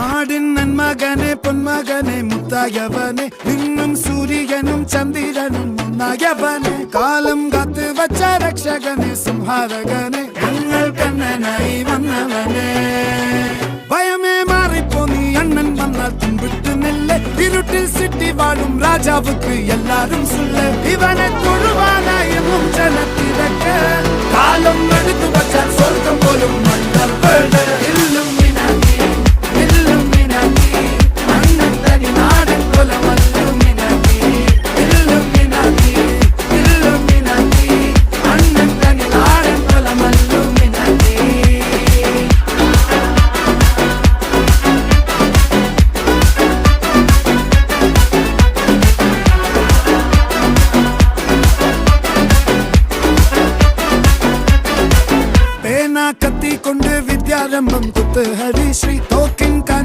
നാടിൻ നന്മകനെ പൊന്മകനെ മുത്തായവനെ നിന്നും സൂര്യനും ചന്ദ്രനും ഒന്നായവനെ കാലം കാത്ത് വച്ച രക്ഷകനെ സംഹാരകനെ ഞങ്ങൾ കണ്ണനായി വന്നവനെ ഭയമേ മാറിപ്പോ നീ അണ്ണൻ വന്നാൽ തുമ്പിട്ട് നെല്ല് ഇരുട്ടിൽ സിറ്റി വാഴും രാജാവുക്ക് എല്ലാരും സുല്ല് ഇവനെ തൊഴുവാനായി ജനത്തിരക്ക് കാലം എടുത്തു വച്ചാൽ സ്വർഗം പോലും മണ്ണ കത്തി കൊണ്ട് വിദ്യാരംഭം കുത്ത് ഹരി